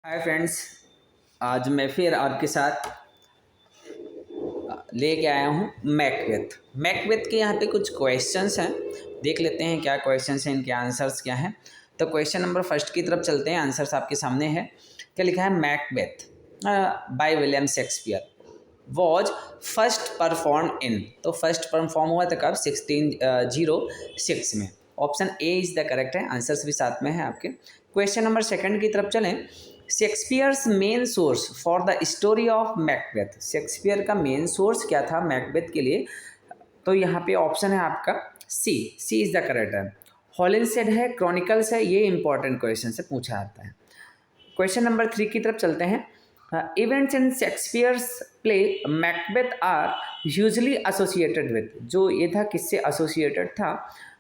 Hi friends. आज मैं फिर आपके साथ लेके आया हूँ मैकबेथ। मैकबेथ के यहाँ पे कुछ क्वेश्चंस हैं, देख लेते हैं क्या क्वेश्चंस हैं, इनके आंसर्स क्या हैं। तो क्वेश्चन नंबर फर्स्ट की तरफ चलते हैं। आंसर्स आपके सामने है। क्या लिखा है? Macbeth by William Shakespeare was first perform in. तो फर्स्ट परफॉर्म हुआ था कब? 1606 में। Option A is the correct है। आंसर्स भी साथ में है आपके। क्वेश्चन नंबर सेकंड की तरफ चलें। Shakespeare's main source for the story of Macbeth. Shakespeare का मेन सोर्स क्या था मैकबेथ के लिए? तो यहाँ पे ऑप्शन है आपका सी। सी इज द करेक्ट है। हॉलिंसेड है, क्रॉनिकल्स है। ये इंपॉर्टेंट क्वेश्चन से पूछा आता है। क्वेश्चन नंबर 3 की तरफ चलते हैं। Events in Shakespeare's play Macbeth are usually associated with. जो ये था किससे एसोसिएटेड था?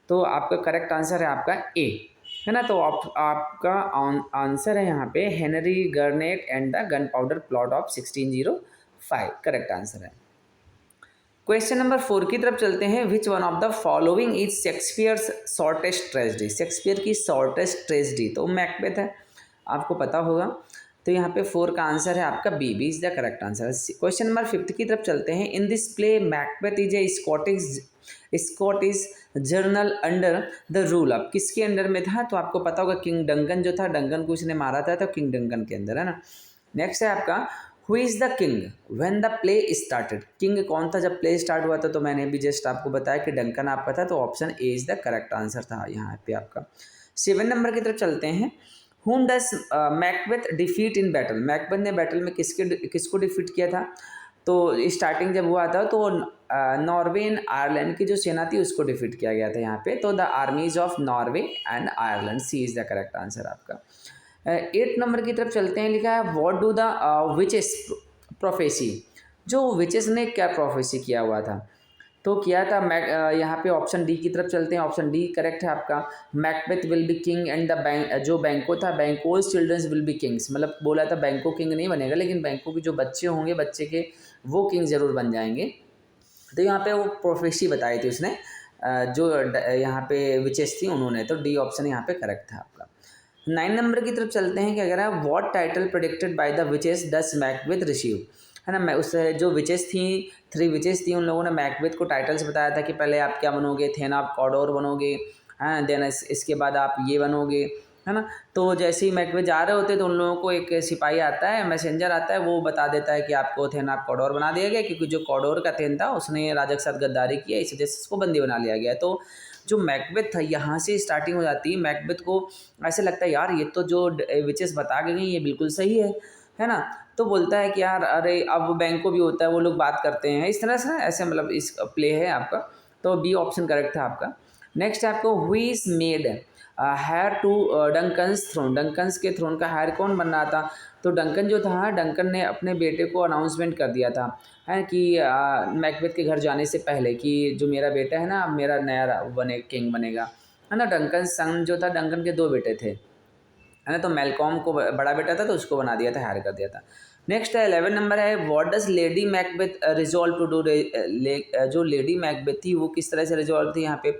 तो आपका करेक्ट आंसर है आपका ए, है ना। तो आपका आंसर है यहाँ पे Henry Garnet and the gunpowder plot of 1605। Correct answer है। क्वेश्चन नंबर 4 की तरफ चलते हैं। Which one of the following is Shakespeare's shortest tragedy. Shakespeare की शॉर्टेस्ट ट्रेजेडी तो मैकबेथ है, आपको पता होगा। तो यहाँ पे 4 का आंसर है आपका B. B is the correct answer. Question number 5 की तरफ चलते हैं। In this play Macbeth is a Scottish general under the rule. अब किसके अंडर में था? तो आपको पता होगा किंग डंकन जो था, डंकन को उसने मारा था, तो किंग डंकन के अंदर, है ना। नेक्स्ट है आपका who is the king when the play started. King कौन था जब प्ले स्टार्ट हुआ था? तो मैंने भी जस्ट आपको बताया कि डंकन आपका था, तो option A is the correct answer था यहाँ पे आपका। 7 नंबर की तरफ चलते हैं। whom does Macbeth defeat in battle. Macbeth ने बैटल में किसको डिफीट किया था? तो स्टार्टिंग जब हुआ था तो नॉर्वे एंड आयरलैंड की जो सेना थी उसको डिफीट किया गया था यहाँ पे। तो the armies of Norway and Ireland. C is the correct answer आपका। 8 नंबर की तरफ चलते हैं। लिखा है what do the witches prophesy. जो विचेस ने क्या प्रोफेसी किया हुआ था? तो किया था यहाँ पे ऑप्शन डी की तरफ चलते हैं। ऑप्शन डी करेक्ट है आपका। Macbeth will be king and the bank, जो बैंको था, बैंकोज चिल्ड्रंस विल बी किंग्स। मतलब बोला था बैंको किंग नहीं बनेगा, लेकिन बैंको के जो बच्चे होंगे, बच्चे के वो किंग जरूर बन जाएंगे। तो यहाँ पे वो प्रोफेसी बताई थी उसने, जो यहाँ पे विचेस थी उन्होंने। तो डी ऑप्शन यहाँ पे करेक्ट था आपका। 9 नंबर की तरफ चलते हैं। क्या कह रहा है? What title predicted by the witches does Macbeth receive. है ना। मैं उस जो विचेस थी, 3 विचेस थी, उन लोगों ने मैकबेथ को टाइटल्स बताया था कि पहले आप क्या बनोगे, थेन आप कॉडोर बनोगे, हाँ, देन इसके बाद आप ये बनोगे, है ना। तो जैसे ही मैकबेथ जा रहे होते तो उन लोगों को एक सिपाही आता है, मैसेंजर आता है, वो बता देता है कि आपको थेन आप कॉडोर बना दिया गया, क्योंकि जो कॉडोर का थेन था उसने राजा के साथ गद्दारी किया, इस वजह से उसको बंदी बना लिया गया। तो जो मैकबेथ था यहाँ से स्टार्टिंग हो जाती है। मैकबेथ को ऐसे लगता है यार ये तो जो विचेस बता के गई ये बिल्कुल सही है ना। तो बोलता है कि यार अरे अब बैंको भी होता है, वो लोग बात करते हैं इस तरह से, ऐसे मतलब इस प्ले है आपका। तो बी ऑप्शन करेक्ट था आपका। नेक्स्ट है आपको who is made heir to Duncan's throne. Duncan's के थ्रोन का हायर कौन बन रहा था? तो डंकन जो था, डंकन ने अपने बेटे को अनाउंसमेंट कर दिया था, है कि मैकबेथ के घर जाने से पहले, कि जो मेरा बेटा है ना, अब मेरा नया किंग बनेगा, है ना। डंकन सन जो था, डंकन के 2 बेटे थे, है ना। तो मेलकॉम को बड़ा बेटा था, तो उसको बना दिया था, हायर कर दिया था। नेक्स्ट है 11 नंबर है। What does Lady Macbeth resolve to do. जो लेडी मैकबेथ थी वो किस तरह से रिजॉल्व थी यहाँ पे?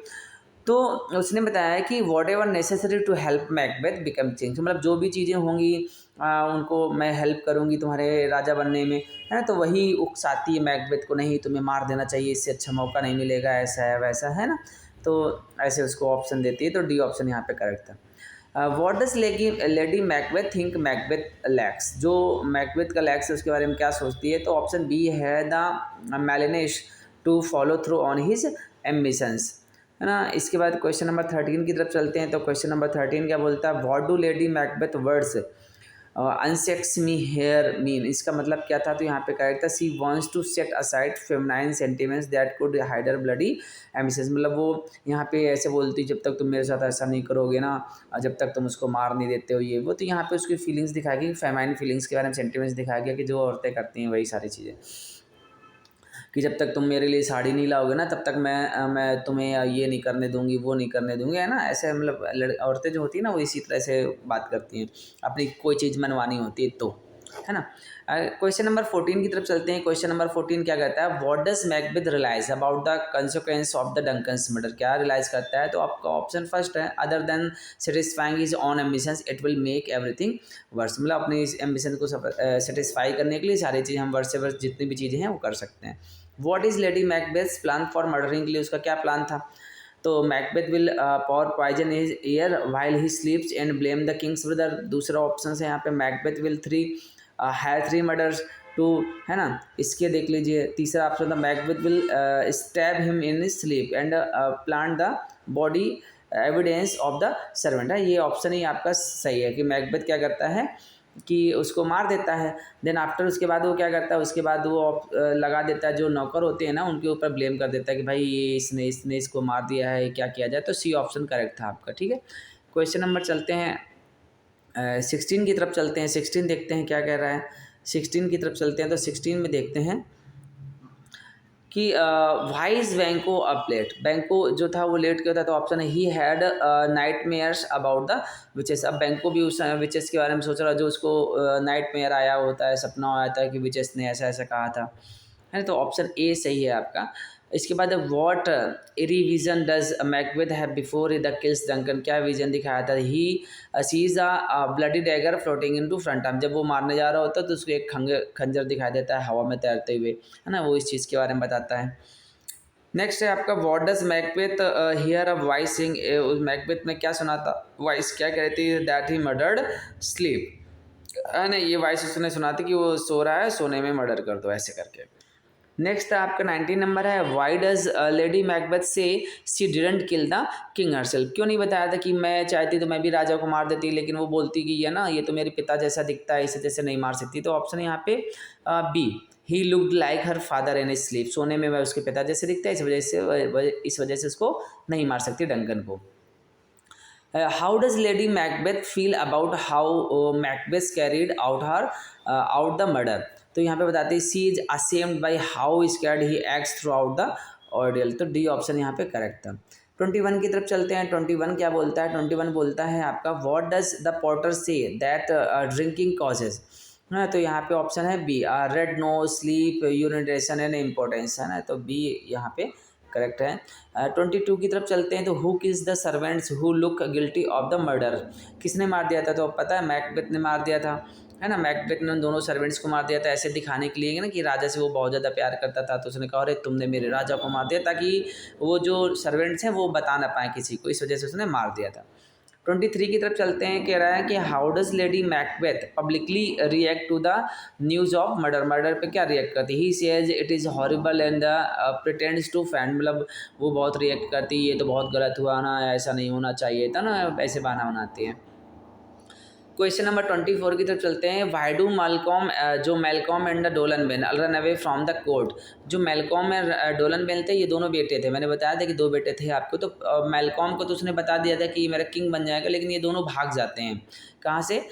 तो उसने बताया है कि whatever necessary to help Macbeth become king. मतलब जो भी चीज़ें होंगी उनको मैं हेल्प करूँगी तुम्हारे राजा बनने में, है ना। तो वही उकसाती है मैकबेथ को, नहीं तुम्हें मार देना चाहिए, इससे अच्छा मौका नहीं मिलेगा, ऐसा है वैसा है ना। तो ऐसे उसको ऑप्शन देती है। तो डी ऑप्शन यहाँ पे करेक्ट था। What does Lady Macbeth think Macbeth lakhs. जो मैकबेथ का लैक्स है उसके बारे में क्या सोचती है? तो ऑप्शन बी है the manliness to follow through on his ambitions, है ना। इसके बाद क्वेश्चन नंबर 13 की तरफ चलते हैं। तो क्वेश्चन नंबर 13 क्या बोलता है? What do Lady Macbeth words unsex me here mean. इसका मतलब क्या था? तो यहाँ पे करेक्ट था she wants to set aside feminine sentiments that could hide her bloody ambitions. मतलब वो यहाँ पे ऐसे बोलती, जब तक तुम मेरे साथ ऐसा नहीं करोगे ना, जब तक तुम उसको मार नहीं देते हो, ये वो। तो यहाँ पे उसकी फीलिंग्स दिखाई गई, फेमाइन फीलिंग्स के बारे में सेंटिमेंट्स दिखाया गया कि जो औरतें करती हैं वही सारी चीज़ें, कि जब तक तुम मेरे लिए साड़ी नहीं लाओगे ना, तब तक मैं तुम्हें ये नहीं करने दूंगी, वो नहीं करने दूंगी, है ना। ऐसे मतलब औरतें जो होती हैं ना, वो इसी तरह से बात करती हैं, अपनी कोई चीज़ मनवानी होती है तो। है ना। क्वेश्चन नंबर 14 की तरफ चलते हैं। क्वेश्चन नंबर 14 क्या कहता है, what does Macbeth realise about the consequence of the Duncan's murder, क्या रियलाइज करता है। तो आपका ऑप्शन फर्स्ट है, other than satisfying his own ambitions it will make everything worse, मतलब अपनी इस एम्बिशन को सेटिस्फाई करने के लिए सारी चीज़ें हम वर्स से वर्स जितनी भी चीज़ें हैं वो कर सकते हैं। What is Lady Macbeth's plan for murdering, के लिए उसका क्या प्लान था। तो Macbeth will pour poison his ear while he sleeps and blame the king's brother. दूसरा ऑप्शन है यहाँ पे, Macbeth will have 3 murders too, है ना। इसके देख लीजिए, तीसरा ऑप्शन था, Macbeth will stab him in sleep and plant the body evidence of the servant है। ये ऑप्शन ही आपका सही है कि मैकबेथ क्या करता है कि उसको मार देता है, देन आफ्टर उसके बाद वो क्या करता है, उसके बाद वो लगा देता है, जो नौकर होते हैं ना उनके ऊपर ब्लेम कर देता है कि भाई ये इसने इसको मार दिया है, क्या किया जाए। तो सी ऑप्शन करेक्ट था आपका, ठीक है। क्वेश्चन नंबर चलते हैं 16 की तरफ चलते हैं। 16 देखते हैं क्या कह रहा है। 16 की तरफ चलते हैं तो 16 में देखते हैं कि वाई इज बैंको अप लेट, बैंको जो था वो लेट क्यों था। तो ऑप्शन है, he had nightmares about the witches. अब बैंको भी उस विचेस के बारे में सोच रहा, जो उसको नाइट मेयर आया होता है, सपना आया था कि विचेस ने ऐसा ऐसा कहा था, है। तो ऑप्शन ए सही है आपका। इसके बाद what revision does Macbeth have before the kills Duncan, क्या विजन दिखाया था। ही sees a bloody dagger floating into front arm, जब वो मारने जा रहा होता है तो उसको एक खंजर दिखाई देता है हवा में तैरते हुए, है ना, वो इस चीज़ के बारे में बताता है। नेक्स्ट है आपका, what does Macbeth hear a voice sing, Macbeth में क्या सुना था, वॉइस क्या कह रही थी, दैट ही मर्डर्ड स्लीप, है ना। ये वॉइस उसने सुना थी कि वो सो रहा है, सोने में मर्डर कर दो, ऐसे करके। नेक्स्ट आपका 19 नंबर है, वाई डज लेडी मैकबेथ से she didn't kill the king herself, क्यों नहीं बताया था कि मैं चाहती तो मैं भी राजा को मार देती, लेकिन वो बोलती कि ये ना ये तो मेरे पिता जैसा दिखता है, इसे जैसे नहीं मार सकती। तो ऑप्शन यहाँ पे B, he looked like her father in sleep, सोने में वह उसके पिता जैसे दिखता है, इस वजह से उसको नहीं मार सकती डंकन को। How does Lady Macbeth feel about how Macbeth carried out the murder. तो यहाँ पे बताते हैं, she is ashamed by how scared he acts throughout the ordeal. तो डी ऑप्शन यहाँ पे करेक्ट था। 21 की तरफ चलते हैं। 21 क्या बोलता है, 21 बोलता है आपका, what does the porter say that drinking causes, है। तो यहाँ पे ऑप्शन है B, red nose, sleep, urination and importance, है ना। तो बी यहाँ पे करेक्ट है। 22 की तरफ चलते हैं। तो हु किस the servants who look guilty of the murder, किसने मार दिया था। तो पता है मैकबेथ ने मार दिया था, है ना। मैकबेथ ने उन दोनों सर्वेंट्स को मार दिया था, ऐसे दिखाने के लिए ना कि राजा से वो बहुत ज़्यादा प्यार करता था। तो उसने कहा, अरे तुमने मेरे राजा को मार दिया, ताकि वो जो सर्वेंट्स हैं वो बता ना पाए किसी को, इस वजह से उसने मार दिया था। 23 की तरफ चलते हैं। कह रहा है कि how does Lady Macbeth publicly react to the news of murder, murder पे क्या रिएक्ट करती। He says it is horrible and pretends to faint, मतलब वो बहुत रिएक्ट करती, ये तो बहुत गलत हुआ ना, ऐसा नहीं होना चाहिए था ना, ऐसे बहाना बनाती है। क्वेश्चन नंबर 24 की तरफ चलते हैं। वाई डू मैलकॉम, जो Malcolm and the Dolan Ben run away from the court, जो मैलकॉम और डोलन बेन थे, ये दोनों बेटे थे। मैंने बताया था कि 2 बेटे थे आपको। तो मैलकॉम को तो उसने बता दिया था कि मेरा किंग बन जाएगा, लेकिन ये दोनों भाग जाते हैं। कहाँ से,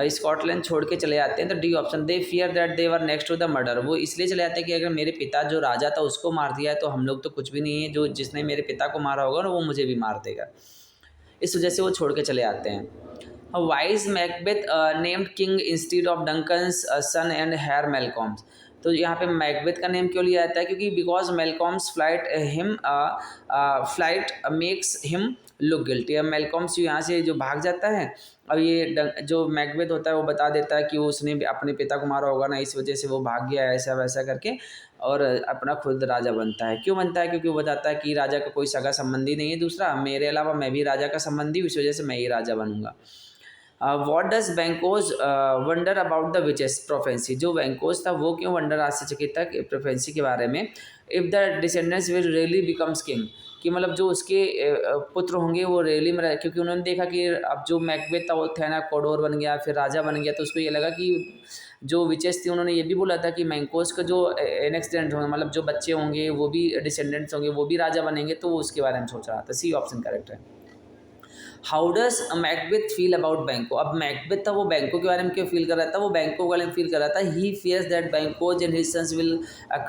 स्कॉटलैंड छोड़ के चले जाते हैं। तो D option, they fear that they were next to the murder, वो इसलिए चले जाते हैं कि अगर मेरे पिता जो राजा था उसको मार दिया है तो हम लोग तो कुछ भी नहीं है, जो जिसने मेरे पिता को मारा होगा ना वो मुझे भी मार देगा, इस वजह से वो छोड़ के चले आते हैं। Why's Macbeth named king instead of Duncan's son and heir Malcolm's, तो यहाँ पे मैकबेथ का नेम क्यों लिया जाता है, क्योंकि because Malcolm's flight makes him look guilty. अब मैलकॉम्स यहाँ से जो भाग जाता है, अब ये जो मैकबेथ होता है वो बता देता है कि वो उसने अपने पिता को मारा होगा ना, इस वजह से वो भाग गया ऐसा वैसा करके, और अपना खुद राजा बनता है। क्यों बनता है, क्योंकि वो बताता है कि राजा का कोई सगा संबंधी नहीं है दूसरा, मेरे अलावा मैं भी राजा का संबंधी हूँ, इस वजह से मैं ही राजा बनूंगा। What does Banquo wonder about the witches prophecy, जो बैंकोज था वो क्यों वंडर आश्चर्यचकित था प्रोफेंसी के बारे में। If the descendants will really becomes king, कि मतलब जो उसके पुत्र होंगे वो रियली में, क्योंकि उन्होंने देखा कि अब जो मैकबेथ था वो थे ना कोडोर बन गया, फिर राजा बन गया, तो उसको ये लगा कि जो विचेस थी उन्होंने ये भी बोला था कि मैंकोस का जो नेक्स्ट होंगे, मतलब जो बच्चे होंगे वो भी डिसेंडेंट्स होंगे, वो भी राजा बनेंगे, तो वो उसके बारे में सोच रहा था। सी ऑप्शन करेक्ट है। How does Macbeth feel about बैंको, अब मैकबेथ था वो बैंको के बारे में क्यों फील कर रहा था, वो बैंको के बारे में फील कर रहा था। He fears that Banquo and his sons will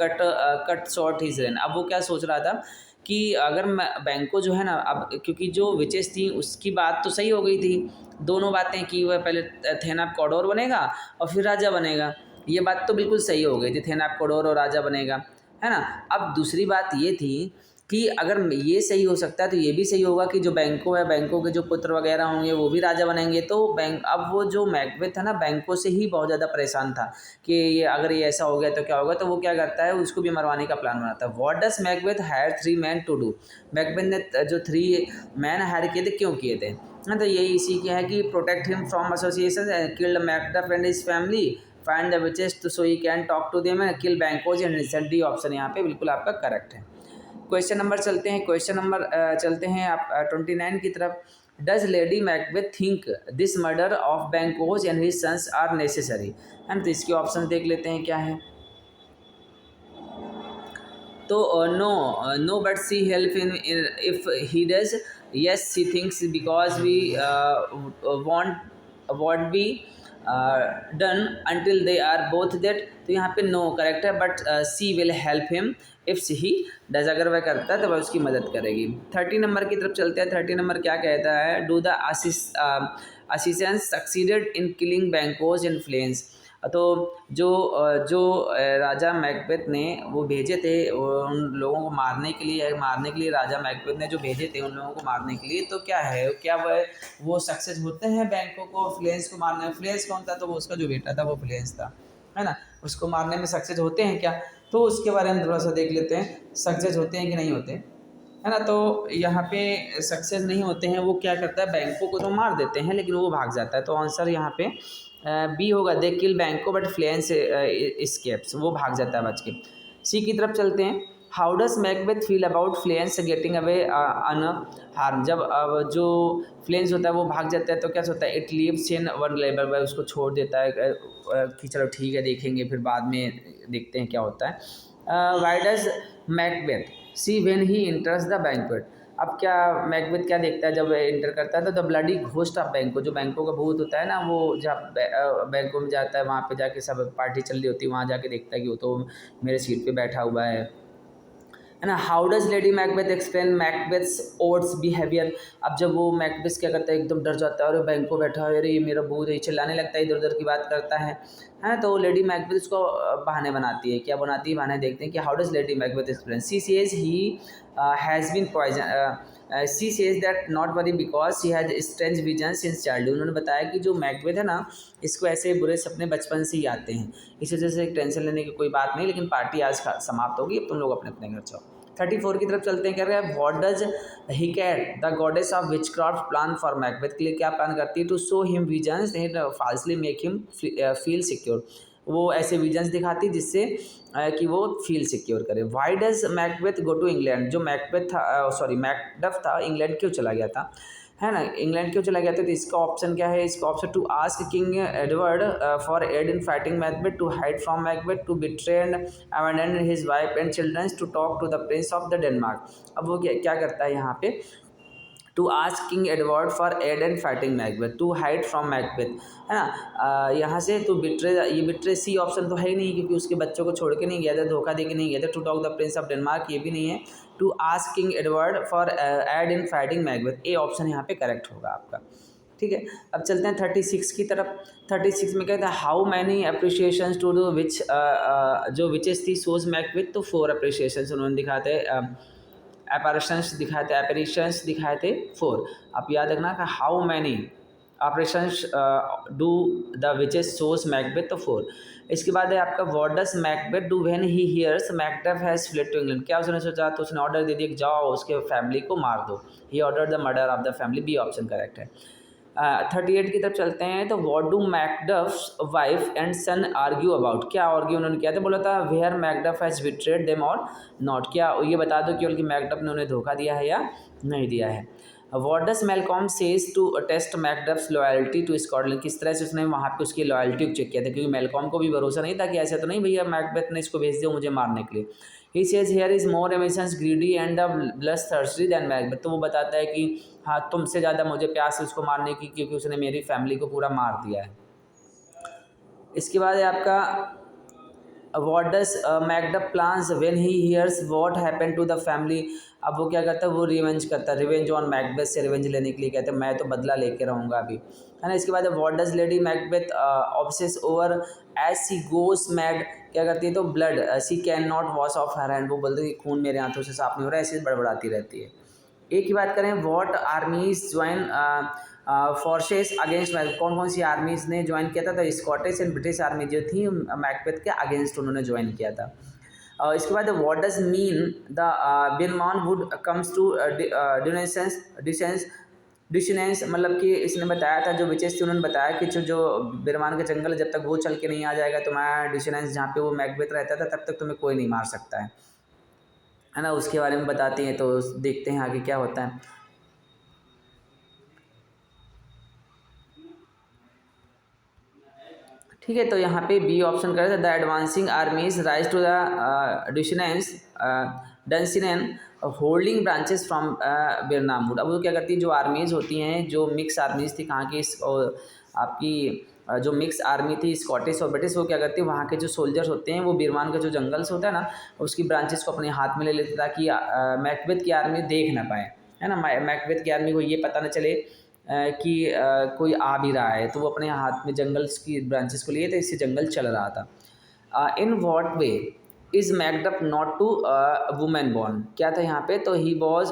cut short his reign, अब वो क्या सोच रहा था कि अगर बैंको जो है ना, अब क्योंकि जो विचेस थी उसकी बात तो सही हो गई थी, दोनों बातें कि वह पहले थेनाप कॉडोर बनेगा और फिर राजा बनेगा, ये बात तो बिल्कुल सही हो गई थी, थेनाप कॉडोर और राजा बनेगा, है ना। अब दूसरी बात ये थी कि अगर ये सही हो सकता है तो ये भी सही होगा कि जो बैंको है, बैंको के जो पुत्र वगैरह होंगे वो भी राजा बनेंगे। तो बैंक, अब वो जो मैकबेथ था ना, बैंको से ही बहुत ज़्यादा परेशान था कि ये अगर ये ऐसा हो गया तो क्या होगा, तो वो क्या करता है, उसको भी मरवाने का प्लान बनाता है। What does Macbeth hire 3 man to do, Macbeth ने जो 3 मैन हायर किए थे क्यों किए थे, हाँ, तो यही इसी के है कि protect him from association, killed Macduff and his family, find the witches तो so he can talk to them and kill Banquo and recent. D option यहाँ पे बिल्कुल आपका करेक्ट है। क्वेश्चन नंबर चलते हैं, क्वेश्चन नंबर चलते हैं आप 29 की तरफ। Does Lady Macbeth think this murder of Banquo and his sons are necessary, है ना। तो इसके ऑप्शन देख लेते हैं क्या है। तो no but she help in if he does, yes she thinks because we won't be done until they are both dead. तो यहाँ पे नो करेक्ट है, but she will help him if he does, अगर वह करता है तो वह उसकी मदद करेगी। 30 नंबर की तरफ चलते हैं। 30 नंबर क्या कहता है, do the assistant succeeded in killing Banquo in flames. तो जो राजा मैकबेथ ने वो भेजे थे उन लोगों को मारने के लिए राजा मैकबेथ ने जो भेजे थे उन लोगों को मारने के लिए, तो क्या है, क्या वो सक्सेस होते हैं बैंकों को, फ्लेंस को मारने में? फ्लेंस कौन था, तो वो उसका जो बेटा था वो फ्लेंस था, है ना। उसको मारने में सक्सेस होते हैं क्या, तो उसके बारे में थोड़ा सा देख लेते हैं, सक्सेस होते हैं कि नहीं होते, है ना। तो यहाँ पे सक्सेस नहीं होते हैं, वो क्या करता है, बैंकों को तो मार देते हैं लेकिन वो भाग जाता है। तो आंसर यहाँ पे बी होगा, दे किल बैंको बट फ्लेंस स्केप्स, वो भाग जाता है बच के। सी की तरफ चलते हैं। How does Macbeth feel about Fleance getting away unharmed, जब जो फ्लेंस होता है वो भाग जाता है तो क्या होता है, it leaves in one labour, वह उसको छोड़ देता है कि चलो ठीक है देखेंगे फिर बाद में देखते हैं क्या होता है। Y does Macbeth see when he इंटर्स the banquet, अब क्या मैकबेथ क्या देखता है जब इंटर करता है, तो द ब्लडी घोस्ट ऑफ बैंको, जो बैंकों का भूत होता है ना, वो जब बैंकों में जाता है वहाँ पे जाके सब पार्टी चल रही होती है, वहाँ जाके देखता है कि वो तो मेरे सीट पे बैठा हुआ है ना। How does Lady Macbeth explain Macbeth's odds behaviour, अब जब वो मैकबेथ क्या करता है, एकदम डर जाता है, अरे बैंको बैठा है, अरे ये मेरा भूत है, चिल्लाने लगता है, इधर उधर की बात करता है ना। तो लेडी मैकबेथ उसको बहाने बनाती है, क्या बनाती है बहाने, देखते हैं कि how does Lady Macbeth explain. She says he has been poison, she says that not worry because she has strange vision since childhood, उन्होंने बताया कि जो मैकबेथ है ना, इसको ऐसे बुरे सपने बचपन से ही आते हैं, इस वजह से टेंशन लेने की कोई बात नहीं। लेकिन पार्टी आज समाप्त होगी, अब तुम लोग अपने अपने घर जाओ। 34 की तरफ चलते हैं, कह रहे हैं what does Hecate the goddess of witchcraft plan for Macbeth, के लिए क्या प्लान करती है, to show him visions and falsely make him feel secure, वो ऐसे विजन्स दिखाती जिससे कि वो फील सिक्योर करे। Why does Macbeth go to England, जो मैकबेथ था, सॉरी मैकडफ था, इंग्लैंड क्यों चला गया था, है ना, इंग्लैंड क्यों चला गया था, तो इसका ऑप्शन क्या है, इसका option to ask King Edward for aid in fighting Macbeth, to hide from Macbeth, to betray and abandon his wife and children, to talk to the prince of the Denmark. अब वो क्या करता है यहाँ पे, to ask King Edward for aid and fighting Macbeth, to hide from Macbeth, है ना। यहाँ से तो बिट्रे, ये बिट्रे सी ऑप्शन तो है ही नहीं क्योंकि उसके बच्चों को छोड़ के नहीं गया था, धोखा दे के नहीं गया था। To talk the prince of Denmark, ये भी नहीं है। To ask King Edward for aid in fighting Macbeth, A option यहाँ पे करेक्ट होगा आपका, ठीक है। अब चलते हैं 36 की तरफ। 36 में कहते हैं how many apparitions to do which, जो विचेस थी सोज मैकबेथ, तो 4 अप्रिशिएशंस उन्होंने दिखाते, एपरेशंस दिखाए थे, एपरेशंस दिखाए थे 4। आप याद रखना कि how many operations do the witches shows Macbeth, तो 4। इसके बाद है आपका what does Macbeth do when he hears Macduff has fled to England, क्या उसने सोचा, तो उसने ऑर्डर दे दिया कि जाओ उसके फैमिली को मार दो, he order the murder of the family, B option correct है। 38 की तरफ चलते हैं। तो what do Macduff wife and son argue about, क्या आर्ग्यू उन्होंने किया था, बोला था whether Macduff has betrayed them और नॉट, क्या ये बता दो कि मैकडफ ने उन्हें धोखा दिया है या नहीं दिया है। What does Malcolm says to test Macduff's loyalty to Scotland, किस तरह से उसने वहाँ पे उसकी लॉयल्टी चेक किया था, क्योंकि मैलकॉम को भी भरोसा नहीं था कि ऐसा तो नहीं भैया मैकबेथ ने इसको भेज दिया मुझे मारने के लिए। He says here is more ambitions greedy and the bloodthirsty than Macbeth, तो वो बताता है कि हाँ तुमसे ज़्यादा मुझे प्यास है उसको मारने की, क्योंकि उसने मेरी फैमिली को पूरा मार दिया है। इसके बाद है आपका what does Macduff plans when he hears what happened to the family. अब वो क्या करता है, वो रिवेंज करता है, रिवेंज ऑन मैकबेथ से रिवेंज लेने के लिए कहते हैं मैं तो बदला लेके रहूँगा अभी, है ना। इसके बाद what does Lady Macbeth obsess over as she goes mad, क्या करती है, तो blood she can not wash off her hand, वो बोलते हैं कि खून मेरे हाथों से साफ नहीं हो रहा है, ऐसे बड़बड़ाती रहती है। एक ही बात करें, व्हाट आर्मीज ज्वाइन फोर्सेस अगेंस्ट, कौन कौन सी आर्मीज ने ज्वाइन किया था, तो स्कॉटिश एंड ब्रिटिश आर्मी जो थी मैकबेथ के अगेंस्ट उन्होंने ज्वाइन किया था। इसके बाद what does mean the Birnam wood comes to Dunsinane, मतलब कि इसने बताया था, जो विचेस थे उन्होंने बताया कि जो बिरमान का जंगल जब तक वो चल के नहीं आ जाएगा तो मैं डिसेंस जहाँ पे वो मैकबेथ रहता था तब तक तुम्हें कोई नहीं मार सकता है ना। उसके बारे में बताते हैं, तो देखते हैं आगे क्या होता है। ठीक है, तो यहाँ पे बी ऑप्शन कर रहे थे, the advancing armies rise to the Dunsinane Dunsinane holding branches from Birnam Wood. अब वो क्या करती है, जो आर्मीज होती हैं, जो मिक्स आर्मीज थी कहाँ की, आपकी जो मिक्स आर्मी थी स्कॉटिश और ब्रिटिश, वो क्या करती है, वहाँ के जो सोल्जर्स होते हैं वो बिरमान के जो जंगल्स होता है ना, उसकी ब्रांचेस को अपने हाथ में ले लेते ताकि मैकबेथ की आर्मी देख ना पाए, है ना। मैकबेथ की आर्मी को ये पता न चले कि कोई आ भी रहा है, तो वो अपने हाथ में जंगल्स की ब्रांचेस को लिए थे, इससे जंगल चल रहा था। In what way is Macduff not to women born, क्या था यहाँ पे, तो he was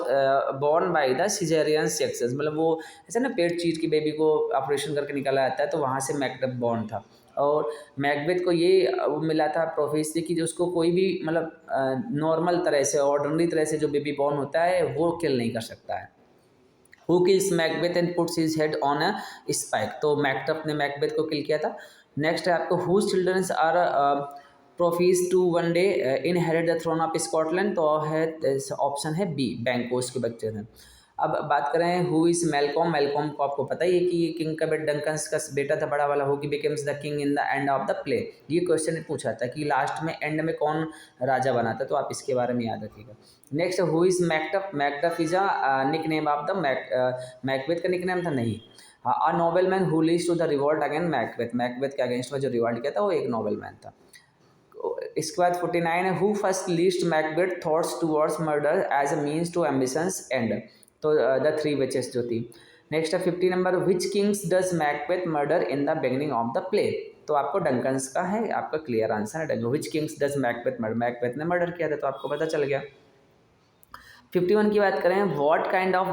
born by the Caesarean sections, मतलब वो ऐसा ना पेट चीर के बेबी को ऑपरेशन करके निकाला जाता है, तो वहाँ से मैकडअप बॉर्न था। और मैकबेथ को ये वो मिला था प्रोफेसी कि जो उसको कोई भी मतलब नॉर्मल तरह से ऑर्डिनरी तरह से जो बेबी बॉर्न होता है वो किल नहीं कर सकता है। Who kills Macbeth and puts his head on a spike, तो मैकडफ ने मैकबेथ को किल किया था। नेक्स्ट है आपको whose children's are prophesied to one day inherit the throne of Scotland, तो है ऑप्शन है बी, बैंकोस के बच्चे थे। अब बात करें हु इज मेलकॉम, मेलकॉम को आपको पता ही है कि ये किंग का बेटा डंकन्स का बेटा था बड़ा वाला, हु की becomes the king in the end of the play. ये क्वेश्चन पूछा था कि लास्ट में एंड में कौन राजा बना था, तो आप इसके बारे में याद रखिएगा। Next who is Macduff, Macduff is a nickname of the Macbeth का निक नेम था नहीं। A nobleman who leads to the revolt against Macbeth, Macbeth के अगेंस्ट में जो रिवॉल्ट किया था वो एक नोबल मैन था। इसके बाद 49 है, हु फर्स्ट लीस्ट Macbeth thoughts towards murder as a means to ambitions end, तो द थ्री विचेस जो थी। नेक्स्ट है 50 number, which kings does Macbeth murder in the beginning of the play, तो आपको डंकन्स का है, आपका क्लियर आंसर है Duncan, which kings does Macbeth murder, Macbeth ने मर्डर किया था, तो आपको पता चल गया। 51 की बात करें, what kind of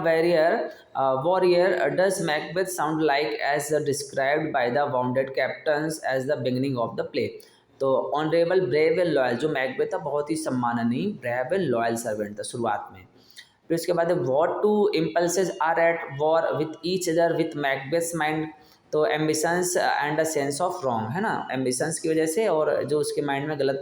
warrior does Macbeth sound like as described by the wounded captains as the beginning of the play, तो ऑनरेबल ब्रेव एंड लॉयल, जो मैकबेथ था बहुत ही सम्माननीय ब्रेव एंड लॉयल सर्वेंट था शुरुआत में। फिर उसके बाद what two impulses are at war with each other with Macbeth's mind, तो ambitions and a sense of wrong, है ना, एम्बिशंस की वजह से और जो उसके माइंड में गलत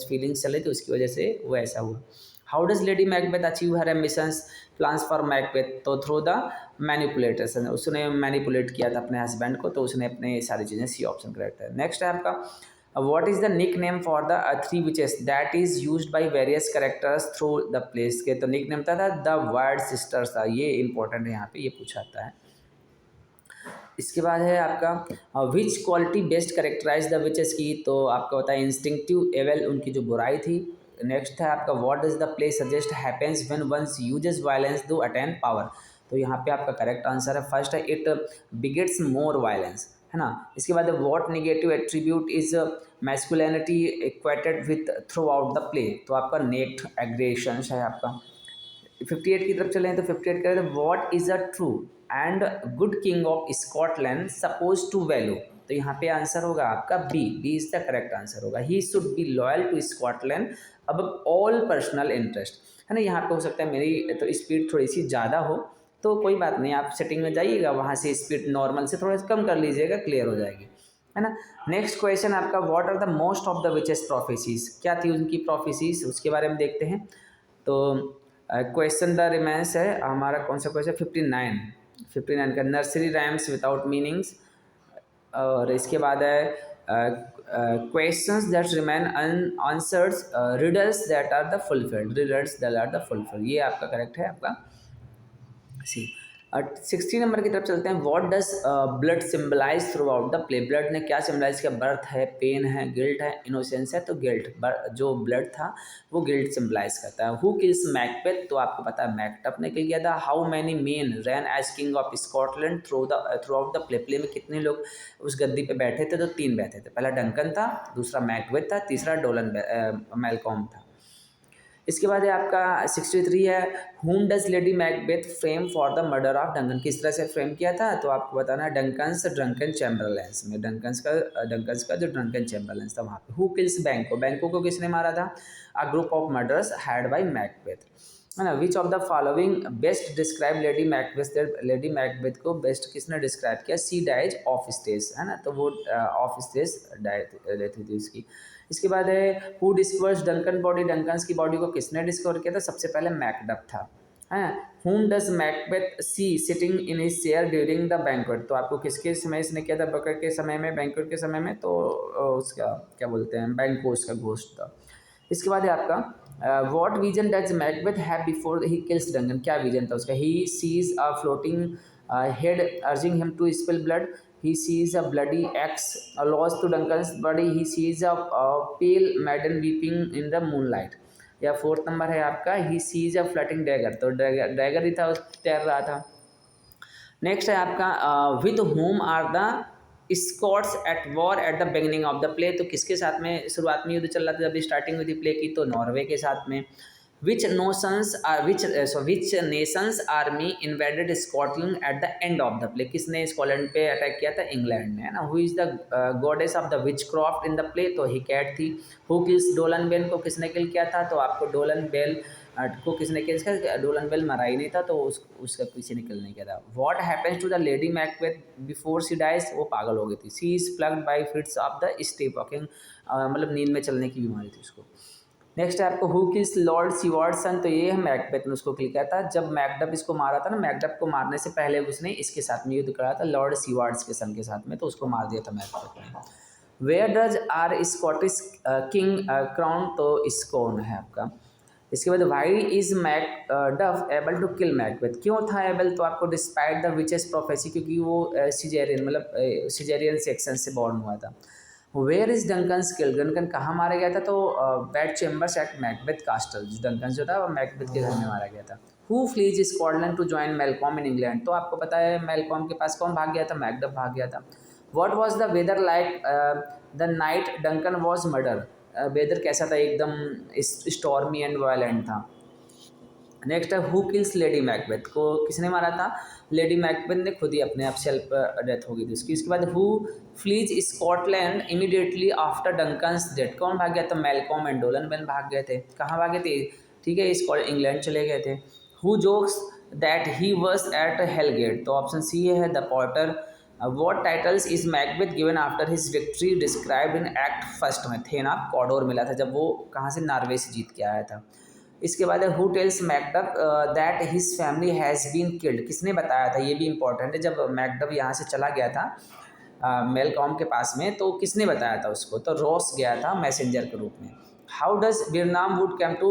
फीलिंग्स चले थे उसकी वजह से वो ऐसा हुआ। How does Lady Macbeth achieve her ambitions plans for Macbeth, तो थ्रू द मैनिपुलेटर्स, उसने मैनिपुलेट किया था अपने हस्बैंड को, तो उसने अपने सारी चीज़ें, सी ऑप्शन करेक्ट है। नेक्स्ट है आपका what is the nickname for the three witches that is used by various characters through the plays, के तो निक नेम था द वर्ड सिस्टर्स था, ये इंपॉर्टेंट है, यहाँ पे ये पूछा जाता है। इसके बाद है आपका which quality best characterise the witches की, तो आपका होता है इंस्टिंक्टिव एवल, उनकी जो बुराई थी। नेक्स्ट है आपका what does the play suggest happens when one's uses violence to attain power, तो यहाँ पे आपका करेक्ट आंसर है फर्स्ट है, इट बिगेट्स मोर वायलेंस, है ना। इसके बाद what negative attribute is masculinity equated with throughout the play, तो आपका नेट एग्रेशन है आपका। 58 की तरफ चलें तो 58 कह रहे थे what is a true and good king of Scotland suppose to value, तो यहाँ पे आंसर होगा आपका B, B is the correct answer होगा, he should be loyal to Scotland above all personal interest, है ना। यहाँ पे हो सकता है मेरी तो स्पीड थोड़ी सी ज़्यादा हो, तो कोई बात नहीं, आप सेटिंग में जाइएगा, वहाँ से स्पीड नॉर्मल से थोड़ा कम कर लीजिएगा, क्लियर हो जाएगी, है ना। नेक्स्ट क्वेश्चन आपका what are the most of the witches prophecies, क्या थी उनकी प्रोफेसीज, उसके बारे में देखते हैं। तो क्वेश्चन द रिमेंस है हमारा, कौन सा क्वेश्चन 59, 59 का नर्सरी राइम्स विदाउट मीनिंग्स, और इसके बाद है questions that remain unanswered, riddles that are the fulfilled, riddles that are the fulfilled, ये आपका करेक्ट है आपका सी। 16 नंबर की तरफ चलते हैं। What does blood symbolise throughout the play, blood ने क्या सिम्बलाइज किया? बर्थ है, पेन है, गिल्ट है, इनोसेंस है। तो गिल्ट, जो ब्लड था वो गिल्ट सिम्बलाइज करता है। हु किल्स मैकबेथ, तो आपको पता है मैकटफ ने किल किया था। How many men ran as king of Scotland throughout the play, play में कितने लोग उस गद्दी पे बैठे थे? तो 3 बैठे थे। पहला डंकन था, दूसरा मैकबेथ था, तीसरा डोलन मेलकॉम था। इसके बाद है आपका 63 है, whom does Lady Macbeth frame for the murder of Duncan, किस तरह से फ्रेम किया था? तो आपको बताना है डंकन्स ड्रंकन चैम्बरलेंस में, डंकन्स का जो ड्रंकन चैम्बरलेंस था वहाँ पे। हु किल्स बैंको, बैंको को किसने मारा था? A group of murders had by Macbeth, है ना। Which of the following best describe Lady Macbeth, Lady Macbeth को बेस्ट किसने डिस्क्राइब किया? सी डाइज ऑफ स्टेज, है ना, तो वो ऑफ स्टेज डेथ थी उसकी। इसके बाद है who discovers Duncan body, Duncan's की बॉडी को किसने डिस्कवर किया था? सबसे पहले मैकडफ था, है। Whom does Macbeth see sitting in his chair during the banquet, तो आपको किसके समय इसने किया था? बकर के समय में, बैंक्वेट के समय में, तो उसका क्या बोलते हैं, बैंकोस का घोस्ट था। इसके बाद है आपका what vision does Macbeth have before he kills Duncan, क्या विजन था उसका? He sees a floating head urging him to spill blood, he sees a bloody axe lost to Duncan's body, he sees a pale maiden weeping in the moonlight। या 4th number है आपका he sees a floating dagger, तो dagger ही था, उस तैर रहा था। Next है आपका with whom are the Scots at war at the beginning of the play, तो किसके साथ में शुरुआत में युद्ध चल रहा था जब स्टार्टिंग हुई थी प्ले की? तो नॉर्वे के साथ में। which nations army invaded Scotland at the end of the play, किसने स्कॉटलैंड पे अटैक किया था? इंग्लैंड ने, है ना। Who is the goddess of the witchcraft in the play, तो हिकैट थी। हु किल्स डोलन बेल, को किसने किल किया था? तो आपको डोलन बेल को किसने किल किया? डोलन बेल मरा ही नहीं था, तो उसका पीछे निकल नहीं किया था। What happens to the Lady Macbeth before she dies, वो पागल हो गई थी। She is plagued by fits of the sleepwalking, मतलब नींद में चलने की बीमारी थी उसको। नेक्स्ट है आपको हु किल्स लॉर्ड सीवार्ड्स सन, तो ये है मैकबेथ ने उसको किल किया था। जब मैकडफ इसको मारा था ना, मैकडफ को मारने से पहले उसने इसके साथ में युद्ध करा था, लॉर्ड सीवार्ड्स के सन के साथ में, तो उसको मार दिया था मैकबेथ ने। Where does are Scottish king crown, तो स्कोन है आपका। इसके बाद why is Macduff able to kill Macbeth, क्यों था एबल? तो आपको डिस्पाइट द विचेस प्रोफेसी, क्योंकि वो सिजेरियन, मतलब सिजेरियन सेक्शन से बॉर्न हुआ था। वेयर इज डंकन स्किल, डंकन कहाँ मारा गया था? तो bed chambers at Macbeth castle, Duncan जो था वो मैकबेथ के घर में मारा गया था। Who flees Scotland to join Malcolm in England, तो आपको पता है मेलकॉम के पास कौन भाग गया था? मैकडफ भाग गया था। What was the weather like the night Duncan was murder, weather कैसा था? एकदम स्टॉर्मी एंड वायलेंट था। नेक्स्ट है हु किल्स लेडी मैकबेथ, को किसने मारा था? लेडी मैकबेथ ने खुद ही अपने आप सेल्फ डेथ हो गई थी उसकी। इसके बाद who flees Scotland immediately after Duncan's death, कौन भाग गया था? मेलकॉम एंड डोलन बेल भाग गए थे। कहाँ भागे थे? ठीक है, इंग्लैंड चले गए थे। Who jokes that he was at hell gate, तो ऑप्शन सी है the porter. What titles is Macbeth given after his victory described in act first में, थे ना, कॉडोर मिला था जब वो कहाँ से, नॉर्वे से जीत के आया था। इसके बाद है who tells Macduff that his family has been killed, किसने बताया था? ये भी इंपॉर्टेंट है। जब मैकडफ यहाँ से चला गया था मेलकॉम के पास में, तो किसने बताया था उसको? तो रॉस गया था मैसेंजर के रूप में। How does Birnam wood came to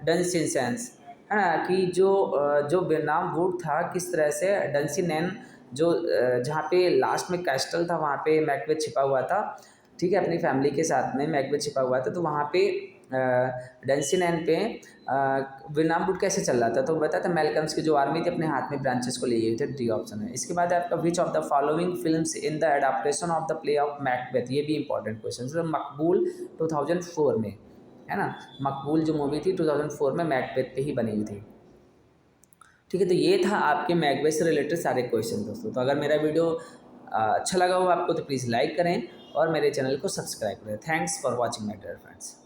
Dunsinane, है ना, कि जो बिरनाम वुड था किस तरह से डंसिनेन, जो जहाँ पे लास्ट में कैस्टल था वहाँ पे मैकबेथ छिपा हुआ था, ठीक है, अपनी फैमिली के साथ में मैकबेथ छिपा हुआ था, तो वहाँ पे डंसिनेन पे बिरनाम वुड कैसे चल रहा था? तो बताया था मेलकम्स की जो आर्मी थी अपने हाथ में ब्रांचेस को लिए हुए थे, डी ऑप्शन है। इसके बाद आपका विच of the following films in the adaptation of the play of Macbeth, ये भी इंपॉर्टेंट क्वेश्चन है। मकबूल 2004 में, है ना, मकबूल जो मूवी थी 2004 में मैकबेथ पे ही बनी हुई थी। ठीक है, तो ये था आपके मैकबेथ से रिलेटेड सारे क्वेश्चन दोस्तों। तो अगर मेरा वीडियो अच्छा लगा हो आपको तो प्लीज़ लाइक करें और मेरे चैनल को सब्सक्राइब करें। Thanks for watching my dear friends.